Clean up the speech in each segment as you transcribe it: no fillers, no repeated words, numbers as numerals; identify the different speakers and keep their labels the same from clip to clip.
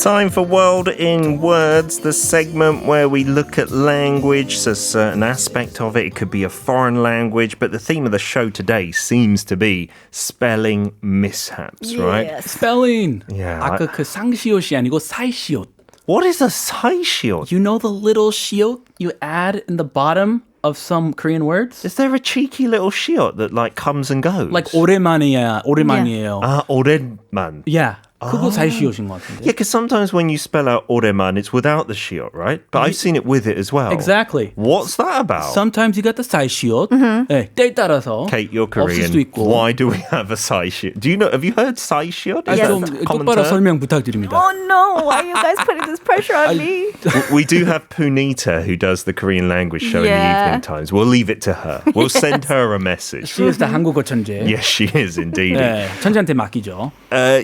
Speaker 1: Time for World in Words, the segment where we look at language, a certain aspect of it. It could be a foreign language, but the theme of the show today seems to be spelling mishaps, right?
Speaker 2: Spelling.
Speaker 1: Yeah.
Speaker 2: 아까 그 상시옷이 아니고 사이시옷.
Speaker 1: What is a 사이시옷?
Speaker 2: You know the little shiot you add in the bottom of some Korean words?
Speaker 1: Is there a cheeky little shiot that like comes and goes?
Speaker 2: Like 오랜만이에요.
Speaker 1: 오랜만.
Speaker 2: Yeah. 그거 사이시옷인 것 같은데.
Speaker 1: Yeah, because sometimes when you spell out 오랜만, it's without the shiot, right? But I've seen it with it as well.
Speaker 2: Exactly.
Speaker 1: What's that about?
Speaker 2: Sometimes you got the 사이시옷. 네, 때에 따라서
Speaker 1: Kate, you're Korean.
Speaker 2: 없을 수도 있고.
Speaker 1: Why do we have a 사이시ot? Do you know? Have you heard 사이시ot?
Speaker 2: 좀 똑바로 설명 부탁드립니다.
Speaker 3: Oh no, why are you guys putting this pressure on me?
Speaker 1: We do have Punita who does the Korean language show in the evening times. We'll leave it to her. We'll send her a message.
Speaker 2: She is the 한국어 천재.
Speaker 1: Yes, she is indeed.
Speaker 2: 네, 천재한테 맡기죠.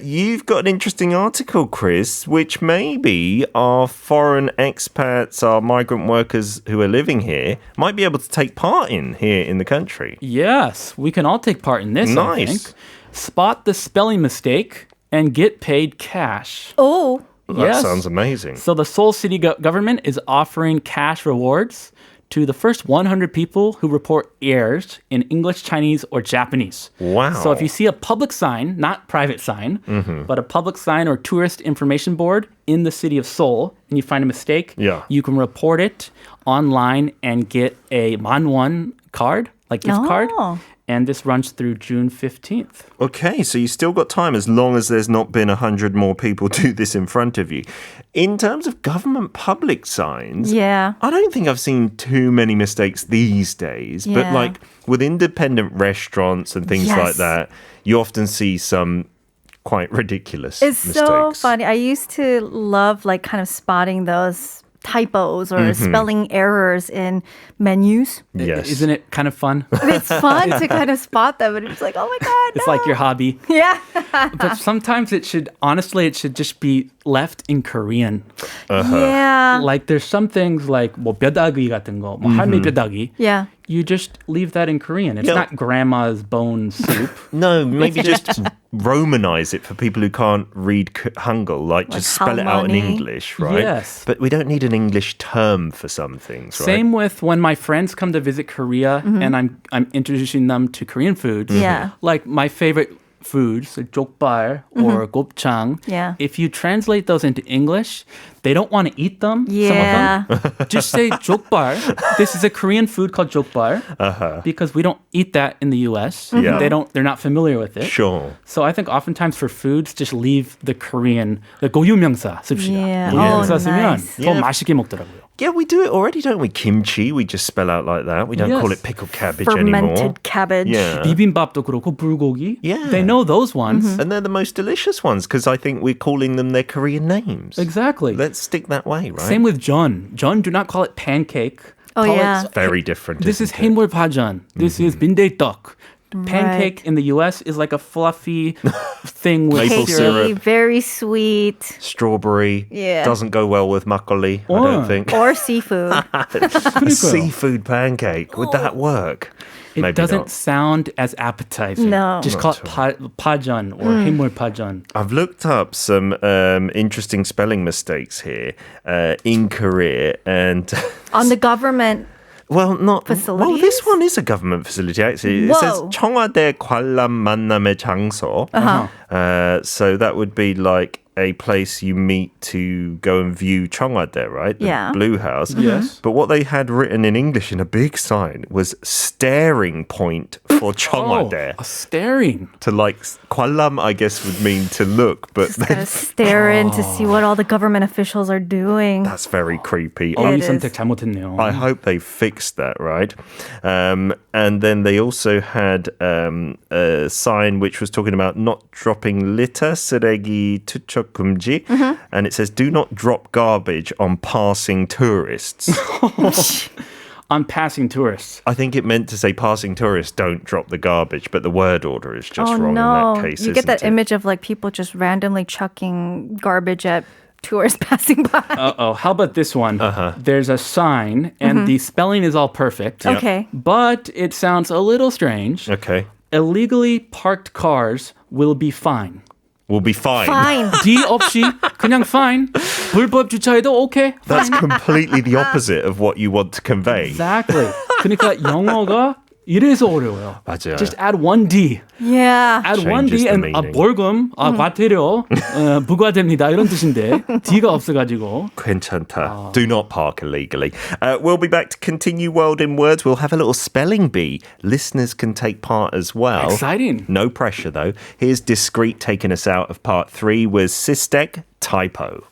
Speaker 1: You've got an interesting article, Chris, which maybe our foreign expats, our migrant workers who are living here, might be able to take part in here in the country.
Speaker 2: Yes, we can all take part in this,
Speaker 1: Nice.
Speaker 2: I think. Spot the spelling mistake and get paid cash.
Speaker 3: Oh.
Speaker 1: That sounds amazing.
Speaker 2: So the Seoul City government is offering cash rewards to the first 100 people who report errors in English, Chinese, or Japanese.
Speaker 1: Wow.
Speaker 2: So if you see a public sign, not private sign, but a public sign or tourist information board in the city of Seoul, and you find a mistake, you can report it online and get a manwon card, like gift card. And this runs through June 15th.
Speaker 1: Okay, so you still got time as long as there's not been 100 more people do this in front of you. In terms of government public signs, I don't think I've seen too many mistakes these days. But like with independent restaurants and things like that, you often see some quite ridiculous mistakes.
Speaker 3: It's so funny. I used to love like kind of spotting those typos or spelling errors in menus.
Speaker 1: Yes.
Speaker 2: Isn't it kind of fun?
Speaker 3: It's fun to kind of spot them, and it's like, oh my God,
Speaker 2: It's like your hobby.
Speaker 3: Yeah.
Speaker 2: But sometimes it should just be left in Korean.
Speaker 3: Yeah.
Speaker 2: Like there's some things like 뭐 뼈다귀 같은 거, 뭐 할매 뼈다귀.
Speaker 3: Yeah.
Speaker 2: You just leave that in Korean. It's not grandma's bone soup.
Speaker 1: No, maybe just Romanize it for people who can't read Hangul, like just spell it out in English, right?
Speaker 2: Yes.
Speaker 1: But we don't need an English term for some things, right?
Speaker 2: Same with when my friends come to visit Korea and I'm introducing them to Korean foods.
Speaker 3: Yeah.
Speaker 2: Like my favorite foods, like 족발 or gopchang.
Speaker 3: Yeah.
Speaker 2: If you translate those into English, they don't want to eat them.
Speaker 3: Yeah.
Speaker 2: Some of them. Just say 족발. This is a Korean food called 족발 because we don't eat that in the US.
Speaker 1: Yeah.
Speaker 2: They're not familiar with it.
Speaker 1: Sure.
Speaker 2: So I think oftentimes for foods, just leave the Korean, the 고유명사 씁시다.
Speaker 3: Yeah.
Speaker 2: 고유명사
Speaker 3: Oh,
Speaker 2: 쓰면
Speaker 3: nice.
Speaker 2: 더 맛있게 먹더라고요.
Speaker 1: Yeah, we do it already, don't we? Kimchi, we just spell out like that. We don't call it pickled cabbage
Speaker 3: Fermented
Speaker 1: anymore.
Speaker 3: cabbage.
Speaker 1: Yeah.
Speaker 2: 비빔밥도 그렇고 불고기.
Speaker 1: Yeah.
Speaker 2: They know those ones.
Speaker 1: And they're the most delicious ones because I think we're calling them their Korean names.
Speaker 2: Exactly.
Speaker 1: Let's stick that way, right?
Speaker 2: Same with 전. 전, do not call it pancake.
Speaker 3: Oh,
Speaker 2: Call
Speaker 3: yeah.
Speaker 2: it,
Speaker 1: Very different.
Speaker 2: this is
Speaker 1: isn't it?
Speaker 2: 해물파전. This is 빈대떡. Pancake in the US is like a fluffy thing with
Speaker 1: Maple syrup.
Speaker 3: Cakey, very sweet.
Speaker 1: Strawberry.
Speaker 3: Yeah.
Speaker 1: Doesn't go well with makgeolli, I don't think.
Speaker 3: Or seafood.
Speaker 1: A seafood pancake. Would that work?
Speaker 2: It
Speaker 1: Maybe
Speaker 2: doesn't
Speaker 1: not.
Speaker 2: sound as appetizing.
Speaker 3: No.
Speaker 2: Just call it 파전 or 해물파전.
Speaker 1: I've looked up some interesting spelling mistakes here in Korea and
Speaker 3: On the government.
Speaker 1: well, not
Speaker 3: Facilities?
Speaker 1: Well, this one is a government facility actually. It says
Speaker 3: Whoa.
Speaker 1: 청와대 관람 만남의 장소. So that would be like a place you meet to go and view 청와대, right? The
Speaker 3: Yeah.
Speaker 1: Blue House.
Speaker 2: Yes.
Speaker 1: But what they had written in English in a big sign was staring point for 청와대.
Speaker 2: A staring.
Speaker 1: To like 관람, I guess would mean to look, but
Speaker 3: Gotta stare in to see what all the government officials are doing.
Speaker 1: that's very creepy.
Speaker 3: It
Speaker 2: 어휘
Speaker 3: is.
Speaker 2: 선택 잘못했네요.
Speaker 1: I hope they fixed that, right? And then they also had a sign which was talking about not dropping litter, 쓰레기 투척 금지, and it says do not drop garbage on passing tourists.
Speaker 2: On passing tourists.
Speaker 1: I think it meant to say passing tourists don't drop the garbage, but the word order is just
Speaker 3: Oh
Speaker 1: wrong
Speaker 3: no.
Speaker 1: in that case.
Speaker 3: You get that
Speaker 1: isn't it?
Speaker 3: image of like people just randomly chucking garbage at tourists passing by.
Speaker 2: Uh-oh. How about this one? There's a sign, and the spelling is all perfect.
Speaker 3: Okay.
Speaker 2: But it sounds a little strange.
Speaker 1: Okay.
Speaker 2: Illegally parked cars will be fined.
Speaker 1: Will be fine.
Speaker 3: Fine.
Speaker 2: D 없이 그냥 fine. 불법 주차해도 okay.
Speaker 1: That's completely the opposite of what you want to convey.
Speaker 2: Exactly. 그러니까 영어가 이래서 어려워요.
Speaker 1: 맞아요.
Speaker 2: Just add one D.
Speaker 3: Yeah.
Speaker 2: Add one
Speaker 1: Changes
Speaker 2: D
Speaker 1: the
Speaker 2: and
Speaker 1: meaning.
Speaker 2: 벌금, 과태료, 부과됩니다. 이런 뜻인데 D가 없어가지고.
Speaker 1: 괜찮다. Do not park illegally. We'll be back to continue World in Words. We'll have a little spelling bee. Listeners can take part as well.
Speaker 2: Exciting.
Speaker 1: No pressure though. Here's Discreet taking us out of part 3 with Sistek Typo.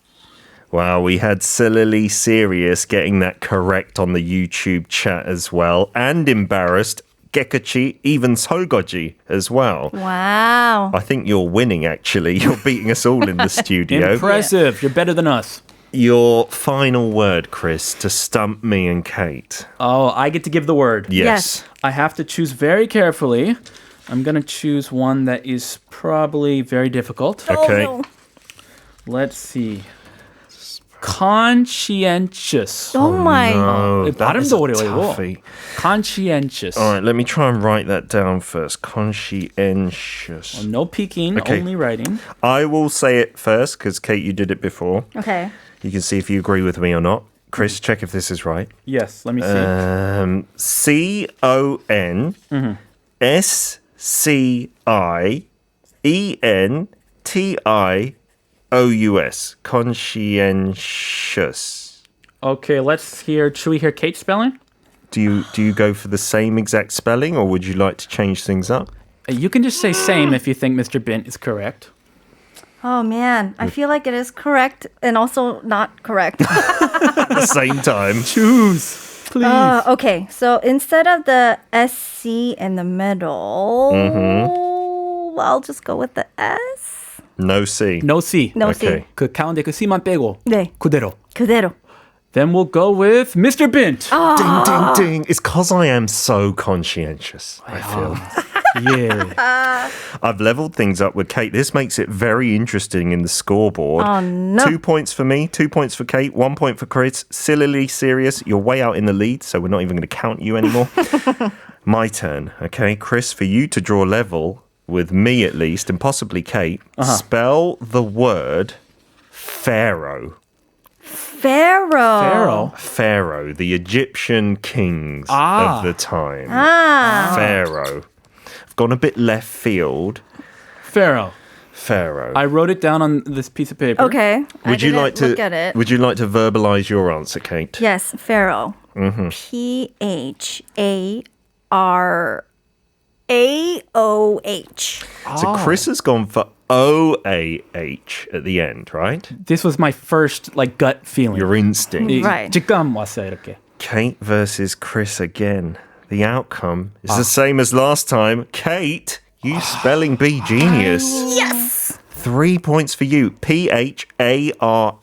Speaker 1: Wow, we had Sillily Serious getting that correct on the YouTube chat as well. And embarrassed, Gekachi, even Solgoji as well.
Speaker 3: Wow.
Speaker 1: I think you're winning, actually. You're beating us all in the studio.
Speaker 2: Impressive. Yeah. You're better than us.
Speaker 1: Your final word, Chris, to stump me and Kate.
Speaker 2: Oh, I get to give the word.
Speaker 1: Yes.
Speaker 2: I have to choose very carefully. I'm going to choose one that is probably very difficult.
Speaker 1: Okay.
Speaker 3: Oh, no.
Speaker 2: Let's see. Conscientious.
Speaker 3: Oh my.
Speaker 1: Oh, that is a
Speaker 2: 발음도 어려워요.
Speaker 1: toughie.
Speaker 2: Conscientious.
Speaker 1: All right, let me try and write that down first. Conscientious.
Speaker 2: No peeking,
Speaker 1: Okay.
Speaker 2: only writing.
Speaker 1: I will say it first because, Kate, you did it before.
Speaker 3: Okay.
Speaker 1: You can see if you agree with me or not. Chris, check if this is right.
Speaker 2: Yes, let me see.
Speaker 1: Conscientious. Conscientious.
Speaker 2: Okay, let's hear. Should we hear Kate spelling?
Speaker 1: Do you go for the same exact spelling, or would you like to change things up?
Speaker 2: You can just say same if you think Mr. Bint is correct.
Speaker 3: Oh man, I feel like it is correct and also not correct.
Speaker 1: At the same time.
Speaker 2: Choose, please.
Speaker 3: Okay, so instead of the SC in the middle, I'll just go with the S.
Speaker 1: No C.
Speaker 2: No C.
Speaker 3: No
Speaker 1: Okay.
Speaker 3: C.
Speaker 2: 그 가운데 그 C만 빼고
Speaker 3: 네.
Speaker 2: 그대로.
Speaker 3: 그대로.
Speaker 2: Then we'll go with Mr. Bint.
Speaker 1: Ding, ding, ding. It's because I am so conscientious, I feel.
Speaker 2: Yeah.
Speaker 1: I've leveled things up with Kate. This makes it very interesting in the scoreboard.
Speaker 3: Oh, no.
Speaker 1: 2 points for me, 2 points for Kate, 1 point for Chris. Sillily Serious, you're way out in the lead, so we're not even going to count you anymore. My turn, okay? Chris, for you to draw level with me at least, and possibly Kate, spell the word Pharaoh.
Speaker 3: Pharaoh.
Speaker 1: Pharaoh, the Egyptian kings of the time. Pharaoh. I've gone a bit left field.
Speaker 2: Pharaoh.
Speaker 1: Pharaoh.
Speaker 2: I wrote it down on this piece of paper.
Speaker 3: Okay.
Speaker 1: Would you like to
Speaker 3: look at it?
Speaker 1: Would you like to verbalize your answer, Kate?
Speaker 3: Yes, Pharaoh. Pharaoh.
Speaker 1: So Chris has gone for OAH at the end, right?
Speaker 2: This was my first gut feeling.
Speaker 1: Your instinct.
Speaker 3: Right.
Speaker 2: 직감 왔어요, 이렇게.
Speaker 1: Kate versus Chris again. The outcome is the same as last time. Kate, you spelling bee genius.
Speaker 3: Yes.
Speaker 1: 3 points for you. PHARAOH.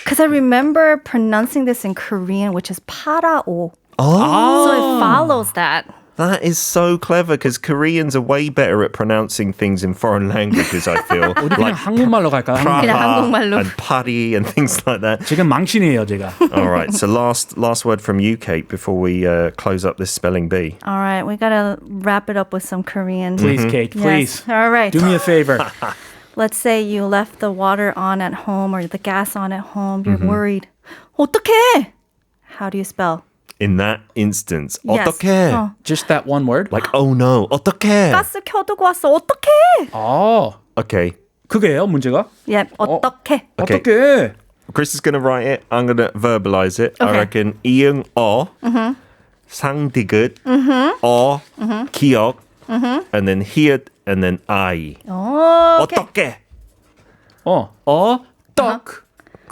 Speaker 3: Because I remember pronouncing this in Korean, which is 파라오.
Speaker 1: Oh,
Speaker 3: So it follows that.
Speaker 1: that is so clever because Koreans are way better at pronouncing things in foreign languages, I feel.
Speaker 2: 우리 그냥 한국말로 갈까요?
Speaker 3: 그냥 한국말로.
Speaker 1: and party and things like that.
Speaker 2: 지금 망신이에요, 제가.
Speaker 1: All right, so last word from you, Kate, before we close up this spelling bee.
Speaker 3: All right, we gotta wrap it up with some Korean.
Speaker 2: Please, Kate, please.
Speaker 3: Yes. All right.
Speaker 2: Do me a favor.
Speaker 3: Let's say you left the water on at home or the gas on at home. You're worried. 어떡해? How do you spell?
Speaker 1: In that instance,
Speaker 3: Yes.
Speaker 1: 어떡해?
Speaker 2: Just that one word?
Speaker 1: Like, oh no, 어떡해?
Speaker 3: 가스 켜두고 왔어. 어떡해?
Speaker 2: 아,
Speaker 1: Okay,
Speaker 2: 그게요, 문제가?
Speaker 3: Yep. 어떡해?
Speaker 1: Okay.
Speaker 2: 어떡해?
Speaker 1: Chris is going to write it. I'm going to verbalize it. I
Speaker 3: Okay.
Speaker 1: reckon 이응 상디귿 기억, and then 히읗, and then I.
Speaker 3: Okay.
Speaker 1: 어떡해?
Speaker 2: 떡.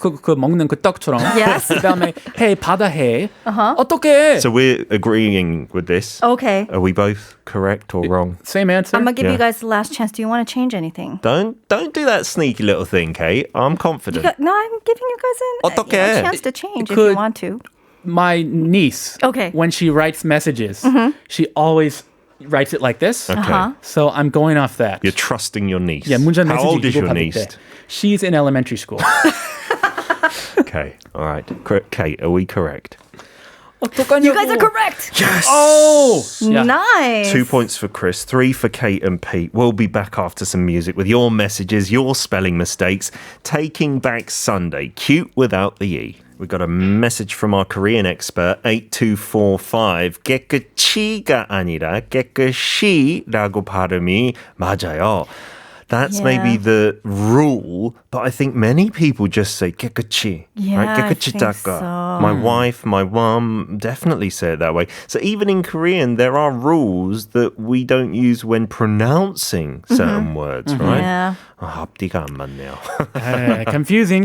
Speaker 2: 그 먹는 그 떡처럼.
Speaker 3: Yes.
Speaker 2: 그다음에 해 바다 해. 어떡해?
Speaker 1: So we're agreeing with this.
Speaker 3: Okay.
Speaker 1: Are we both correct or wrong?
Speaker 2: Same answer.
Speaker 3: I'm gonna give
Speaker 1: Yeah.
Speaker 3: you guys the last chance. Do you want to change anything?
Speaker 1: Don't do that sneaky little thing, Kate. I'm confident.
Speaker 3: No, I'm giving you guys
Speaker 1: 어떡해?
Speaker 3: a chance to change if
Speaker 2: Could-
Speaker 3: you want to.
Speaker 2: My niece,
Speaker 3: Okay.
Speaker 2: when she writes messages, she always writes it like this.
Speaker 1: Okay.
Speaker 2: So I'm going off that.
Speaker 1: You're trusting your niece.
Speaker 2: Yeah, 문자
Speaker 1: How old is
Speaker 2: 메시지
Speaker 1: your
Speaker 2: 받을
Speaker 1: niece?
Speaker 2: 때. She's in elementary school.
Speaker 1: Okay, all right. Kate, are we correct?
Speaker 3: You guys are correct.
Speaker 1: Yes.
Speaker 2: Oh, yeah.
Speaker 3: Nice.
Speaker 1: 2 points for Chris, 3 for Kate and Pete. We'll be back after some music with your messages, your spelling mistakes. Taking Back Sunday, cute without the E. We got a message from our Korean expert, 8245. 깨끗이가 아니라 깨끗이라고 발음이 맞아요. That's maybe the rule, but I think many people just say 깨끗이.
Speaker 3: Yeah,
Speaker 1: right? 깨끗이
Speaker 3: I think
Speaker 1: 닦아.
Speaker 3: so.
Speaker 1: My wife, my mum definitely say it that way. So even in Korean, there are rules that we don't use when pronouncing certain words, right?
Speaker 3: Yeah.
Speaker 1: 앞뒤가 안 맞네요.
Speaker 2: Confusing.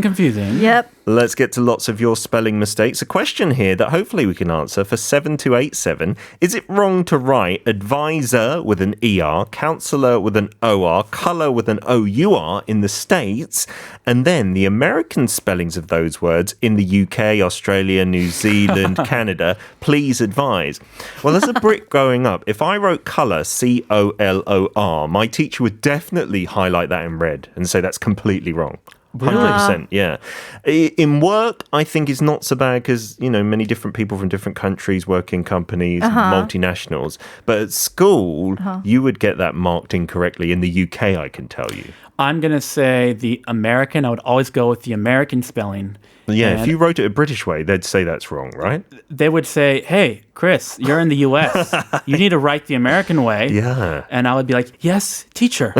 Speaker 3: Yep.
Speaker 1: Let's get to lots of your spelling mistakes. A question here that hopefully we can answer for 7287. Is it wrong to write advisor with an ER, counselor with an OR, color with an OUR in the States, and then the American spellings of those words in the UK, Australia, New Zealand, Canada? Please advise. Well, as a Brit growing up, if I wrote color, COLOR, my teacher would definitely highlight that in red and say that's completely wrong. 100%, yeah. In work, I think it's not so bad because, you know, many different people from different countries work in companies, multinationals. But at school, you would get that marked incorrectly. In the UK, I can tell you.
Speaker 2: I'm going to say the American. I would always go with the American spelling.
Speaker 1: Yeah, if you wrote it a British way, they'd say that's wrong, right?
Speaker 2: They would say, hey, Chris, you're in the U.S. You need to write the American way.
Speaker 1: Yeah.
Speaker 2: And I would be like, yes, teacher.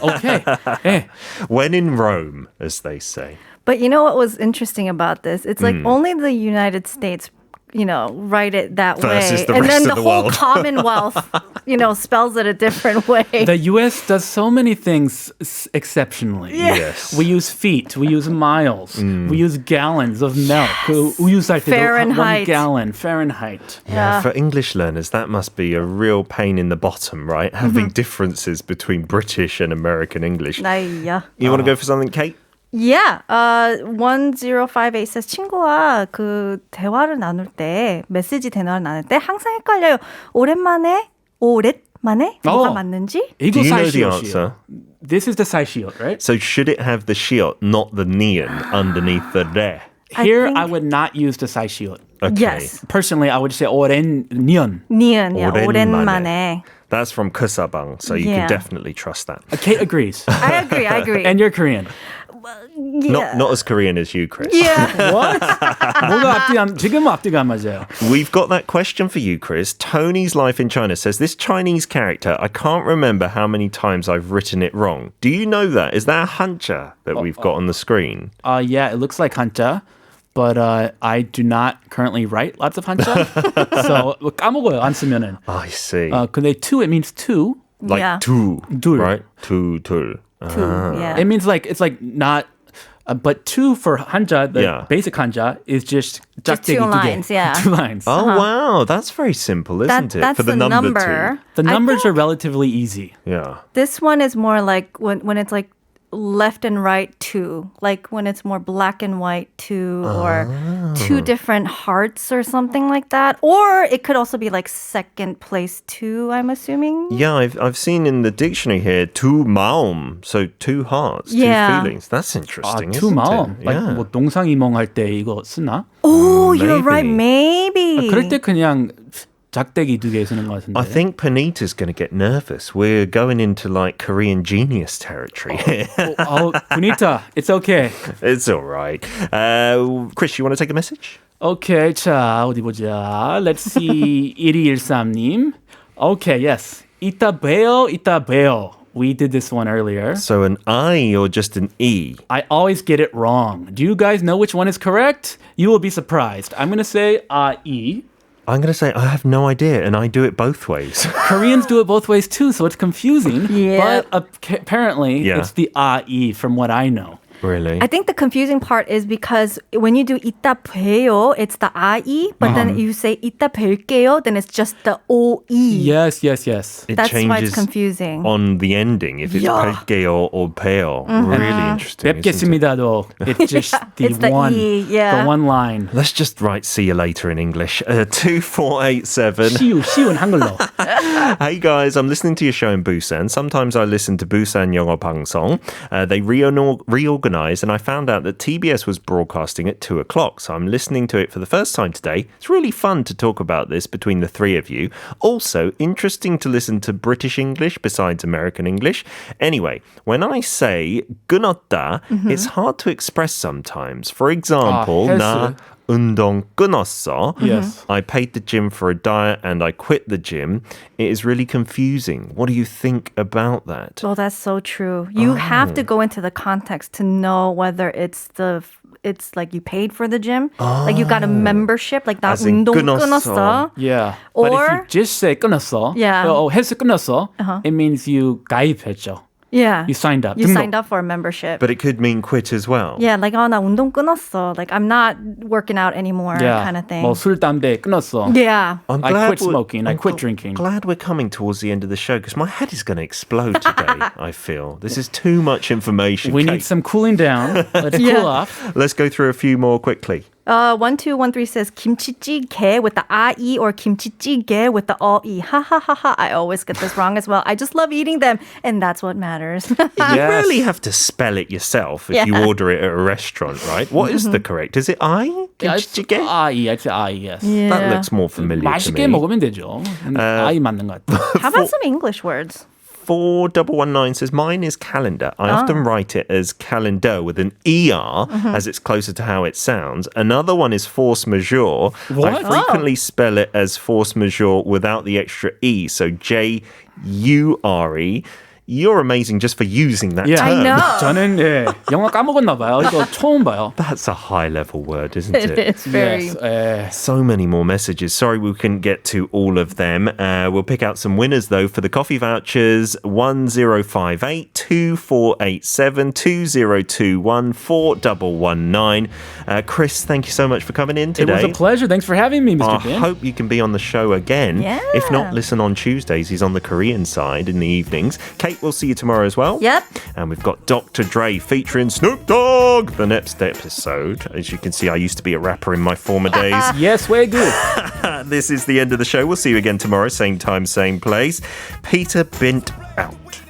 Speaker 2: Okay. Hey.
Speaker 1: When in Rome, as they say.
Speaker 3: But you know what was interesting about this? It's like only the United States, you know, write it that
Speaker 1: Versus
Speaker 3: way.
Speaker 1: the
Speaker 3: And
Speaker 1: rest
Speaker 3: then
Speaker 1: of
Speaker 3: the
Speaker 1: the
Speaker 3: whole
Speaker 1: world.
Speaker 3: Commonwealth, you know, spells it a different way.
Speaker 2: The U.S. does so many things exceptionally.
Speaker 1: Yes.
Speaker 2: We use feet. We use miles. We use gallons of milk. We use like
Speaker 3: Fahrenheit.
Speaker 2: 1 gallon. Fahrenheit.
Speaker 1: Yeah, for English learners, that must be a real pain in the bottom, right? Having differences between British and American English.
Speaker 3: Yeah.
Speaker 1: You want to go for something, Kate?
Speaker 3: Yeah. 1058 says 친구와 그 대화를 나눌 때 메시지 대화를 나눌 때 항상 헷갈려요. 오랜만에 뭐가 맞는지?
Speaker 1: Do you know the
Speaker 2: 사이시옷이에요.
Speaker 1: answer?
Speaker 2: This is the 사이시옷, right?
Speaker 1: So should it have the shiot, not the neon, underneath the re?
Speaker 2: Here,
Speaker 3: think-
Speaker 2: I would not use the 사이시옷.
Speaker 1: Okay.
Speaker 3: Yes.
Speaker 2: Personally, I would say 오랜 니은.
Speaker 3: 니은, yeah,
Speaker 1: 오랜만에.
Speaker 3: 오랜만에.
Speaker 1: That's from Kusabang, so you
Speaker 3: Yeah.
Speaker 1: can definitely trust that.
Speaker 2: Kate agrees.
Speaker 3: I agree.
Speaker 2: And you're Korean.
Speaker 3: Yeah.
Speaker 1: Not as Korean as you, Chris.
Speaker 3: Yeah.
Speaker 2: What? 지금 앞뒤가 안 맞아요.
Speaker 1: We've got that question for you, Chris. Tony's Life in China says, this Chinese character, I can't remember how many times I've written it wrong. Do you know that? Is that a hancha that we've got on the screen?
Speaker 2: Yeah, it looks like 한자. But I do not currently write lots of 한자. So 까먹어요, 안 쓰면은.
Speaker 1: I see.
Speaker 2: 근데 two, it means two.
Speaker 1: Like
Speaker 3: Yeah.
Speaker 1: two,
Speaker 2: 둘.
Speaker 1: right? Two.
Speaker 3: Yeah.
Speaker 2: It means like, it's like not, but two for 한자, the
Speaker 1: Yeah.
Speaker 2: basic 한자, is just
Speaker 3: Just
Speaker 2: 짝대기
Speaker 3: two
Speaker 2: 두 개.
Speaker 3: lines, yeah.
Speaker 2: 2 lines.
Speaker 1: Oh, wow. That's very simple, isn't it?
Speaker 3: That's
Speaker 1: For the number two.
Speaker 2: The
Speaker 3: I
Speaker 2: numbers
Speaker 3: think
Speaker 2: are relatively easy.
Speaker 1: Yeah.
Speaker 3: This one is more like when it's like left and right two, like when it's more black and white two, or two different hearts or something like that. Or it could also be like second place two, I'm assuming.
Speaker 1: Yeah, I've seen in the dictionary here, two maum, so two hearts,
Speaker 3: Yeah.
Speaker 1: two feelings. That's interesting,
Speaker 2: 두
Speaker 1: isn't
Speaker 2: 마음.
Speaker 1: it?
Speaker 2: Like
Speaker 1: Yeah.
Speaker 2: 뭐 동상이몽 할 때 이거 쓰나?
Speaker 3: Oh, you're right.
Speaker 1: maybe.
Speaker 3: Maybe.
Speaker 2: 그럴 때 그냥 짝대기 두 개 쓰는 것 같은데.
Speaker 1: I think Panita's going to get nervous. We're going into like Korean genius territory.
Speaker 2: Punita, it's okay.
Speaker 1: It's all right. Chris, you want to take a message?
Speaker 2: Okay, 자, 어디 보자. Let's see. 1213님. Okay, yes. 이따 봬요. We did this one earlier.
Speaker 1: So an I or just an E?
Speaker 2: I always get it wrong. Do you guys know which one is correct? You will be surprised. I'm going to say E.
Speaker 1: I'm going to say I have no idea, and I do it both ways.
Speaker 2: Koreans do it both ways too, so it's confusing.
Speaker 3: Yeah.
Speaker 2: But apparently, it's the E from what I know.
Speaker 1: Really?
Speaker 3: I think the confusing part is because when you do 이따 봬요, it's the I, but then you say 이따 뵐게요, then it's just the OE.
Speaker 2: Yes.
Speaker 1: It
Speaker 3: That's
Speaker 1: changes
Speaker 3: why it's confusing.
Speaker 1: on the ending, if it's 뵐게요 or peo. Really interesting. isn't it?
Speaker 2: 뵙겠습니다도 it's just the
Speaker 3: It's the
Speaker 2: one,
Speaker 3: E, yeah.
Speaker 2: the one line.
Speaker 1: Let's just write see you later in English. 2487.
Speaker 2: 쉬운 한글로.
Speaker 1: Hey guys, I'm listening to your show in Busan. Sometimes I listen to Busan 영어 방송. They reorganize organised and I found out that TBS was broadcasting at 2 o'clock. So I'm listening to it for the first time today. It's really fun to talk about this between the three of you. Also, interesting to listen to British English besides American English. Anyway, when I say 끊었다, it's hard to express sometimes. For example, 나 운동 끊었어.
Speaker 2: Yes.
Speaker 1: I paid the gym for a diet and I quit the gym. It is really confusing. What do you think about that?
Speaker 3: Well, that's so true. You have to go into the context to know whether it's like you paid for the gym, like you got a membership, like 나 운동 끊었어.
Speaker 2: Yeah.
Speaker 3: Or
Speaker 2: but if you just say 끊었어, 헬스 끊었어, it means you 가입했죠.
Speaker 3: Yeah.
Speaker 2: You signed up.
Speaker 3: You signed up for a membership.
Speaker 1: But it could mean quit as well.
Speaker 3: Yeah, like 나 운동 끊었어. Like I'm not working out anymore kind of thing.
Speaker 2: 뭐 술, 담배 끊었어.
Speaker 3: Yeah.
Speaker 2: I quit smoking. I quit drinking.
Speaker 1: Glad we're coming towards the end of the show because my head is going to explode today, I feel. This is too much information.
Speaker 2: We need some cooling down. Let it cool off.
Speaker 1: Let's go through a few more quickly.
Speaker 3: 1213 says 김치찌개 with the I or 김치찌개 with the all-E. Ha ha ha ha. I always get this wrong as well. I just love eating them and that's what matters.
Speaker 1: You really have to spell it yourself if you order it at a restaurant, right? What is the correct? Is it I? 김치찌개?
Speaker 2: I'd say I, yes.
Speaker 3: Yeah.
Speaker 1: That looks more familiar
Speaker 2: 맛있게
Speaker 1: to me.
Speaker 2: 먹으면 되죠. I 맞는 것 같아요.
Speaker 3: How about some English words?
Speaker 1: 4119 says, mine is calendar. I often write it as calendar with an ER as it's closer to how it sounds. Another one is force majeure.
Speaker 2: What?
Speaker 1: I frequently spell it as force majeure without the extra E. So J-U-R-E. You're amazing just for using that term.
Speaker 3: I know.
Speaker 2: 저는 영어 까먹었나 봐요. 이거 처음 봐요.
Speaker 1: That's a high-level word, isn't it?
Speaker 3: It is very...
Speaker 2: Yes.
Speaker 1: So many more messages. Sorry we couldn't get to all of them. We'll pick out some winners, though, for the coffee vouchers. 1058 2487 2021 4119. Chris, thank you so much for coming in today.
Speaker 2: It was a pleasure. Thanks for having me, Mr.
Speaker 1: I
Speaker 2: Bin.
Speaker 1: hope you can be on the show again.
Speaker 3: Yeah.
Speaker 1: If not, listen on Tuesdays. He's on the Korean side in the evenings. Kate, we'll see you tomorrow as well.
Speaker 3: Yep.
Speaker 1: And we've got Dr. Dre featuring Snoop Dogg the next episode. As you can see, I used to be a rapper in my former days.
Speaker 2: Yes, way good.
Speaker 1: This is the end of the show. We'll see you again tomorrow, same time, same place. Peter Bint out.